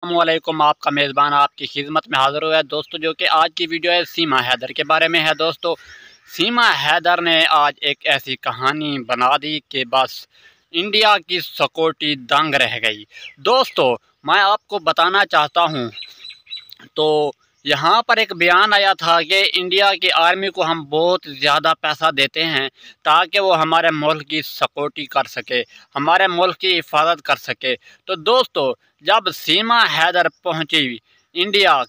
अस्सलामुअलैकुम। आपका मेज़बान आपकी खिदमत में हाज़िर हुआ है दोस्तों, जो कि आज की वीडियो है सीमा हैदर के बारे में है। दोस्तों, सीमा हैदर ने आज एक ऐसी कहानी बना दी कि बस इंडिया की सिक्योरिटी दंग रह गई। दोस्तों, मैं आपको बताना चाहता हूँ, तो यहाँ पर एक बयान आया था कि इंडिया की आर्मी को हम बहुत ज़्यादा पैसा देते हैं ताकि वो हमारे मुल्क की सिक्योरिटी कर सके, हमारे मुल्क की हिफाजत कर सके। तो दोस्तों, जब सीमा हैदर पहुँची इंडिया,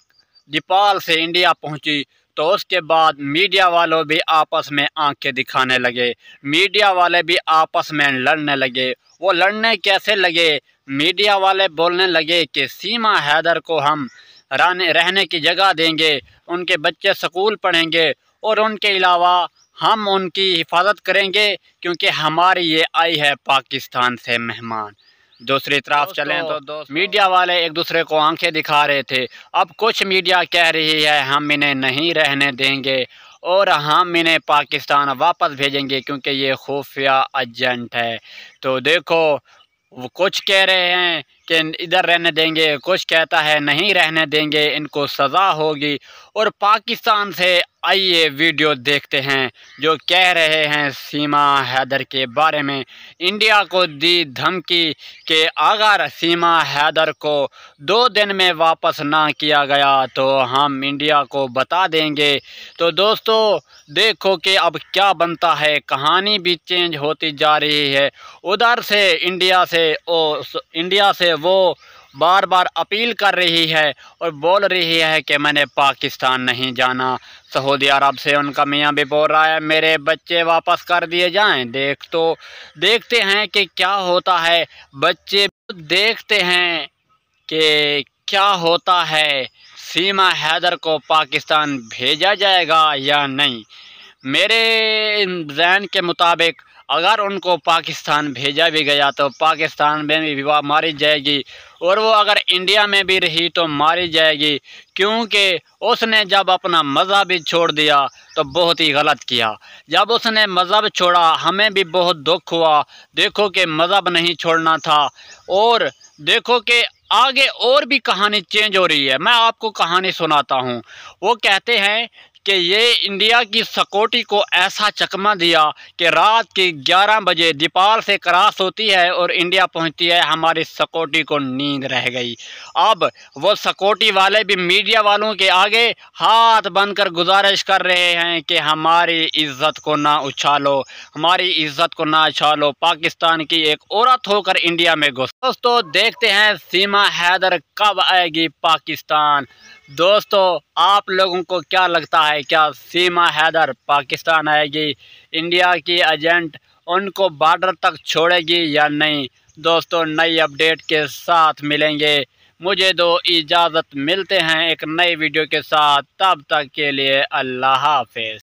नेपाल से इंडिया पहुँची, तो उसके बाद मीडिया वालों भी आपस में आंखें दिखाने लगे, मीडिया वाले भी आपस में लड़ने लगे। वो लड़ने कैसे लगे? मीडिया वाले बोलने लगे कि सीमा हैदर को हम रहने की जगह देंगे, उनके बच्चे स्कूल पढ़ेंगे और उनके अलावा हम उनकी हिफाजत करेंगे क्योंकि हमारी ये आई है पाकिस्तान से मेहमान। दूसरी तरफ चलें तो मीडिया वाले एक दूसरे को आंखें दिखा रहे थे। अब कुछ मीडिया कह रही है हम इन्हें नहीं रहने देंगे और हम इन्हें पाकिस्तान वापस भेजेंगे क्योंकि ये खुफिया एजेंट है। तो देखो, वो कुछ कह रहे हैं कि इधर रहने देंगे, कुछ कहता है नहीं रहने देंगे, इनको सज़ा होगी। और पाकिस्तान से आइए वीडियो देखते हैं जो कह रहे हैं सीमा हैदर के बारे में। इंडिया को दी धमकी कि अगर सीमा हैदर को 2 दिन में वापस ना किया गया तो हम इंडिया को बता देंगे। तो दोस्तों, देखो कि अब क्या बनता है, कहानी भी चेंज होती जा रही है। उधर से इंडिया से वो बार बार अपील कर रही है और बोल रही है कि मैंने पाकिस्तान नहीं जाना। सऊदी अरब से उनका मियाँ भी बोल रहा है मेरे बच्चे वापस कर दिए जाएं। देखते हैं कि क्या होता है। बच्चे देखते हैं कि क्या होता है, सीमा हैदर को पाकिस्तान भेजा जाएगा या नहीं। मेरे ज़हन के मुताबिक अगर उनको पाकिस्तान भेजा भी गया तो पाकिस्तान में भी मारी जाएगी और वो अगर इंडिया में भी रही तो मारी जाएगी, क्योंकि उसने जब अपना मज़हब भी छोड़ दिया तो बहुत ही गलत किया। जब उसने मज़हब छोड़ा हमें भी बहुत दुख हुआ। देखो कि मज़हब नहीं छोड़ना था। और देखो कि आगे और भी कहानी चेंज हो रही है। मैं आपको कहानी सुनाता हूँ। वो कहते हैं कि ये इंडिया की सिक्योरिटी को ऐसा चकमा दिया कि रात के 11 बजे नेपाल से क्रॉस होती है और इंडिया पहुंचती है, हमारी सिक्योरिटी को नींद रह गई। अब वो सिक्योरिटी वाले भी मीडिया वालों के आगे हाथ बनकर गुजारिश कर रहे हैं कि हमारी इज्जत को ना उछालो, हमारी इज्जत को ना उछालो, पाकिस्तान की एक औरत होकर इंडिया में घुस। दोस्तों, देखते हैं सीमा हैदर कब आएगी पाकिस्तान। दोस्तों, आप लोगों को क्या लगता है, क्या सीमा हैदर पाकिस्तान आएगी? इंडिया की एजेंट उनको बॉर्डर तक छोड़ेगी या नहीं? दोस्तों, नई अपडेट के साथ मिलेंगे। मुझे दो इजाज़त, मिलते हैं एक नई वीडियो के साथ। तब तक के लिए अल्लाह हाफ़िज़।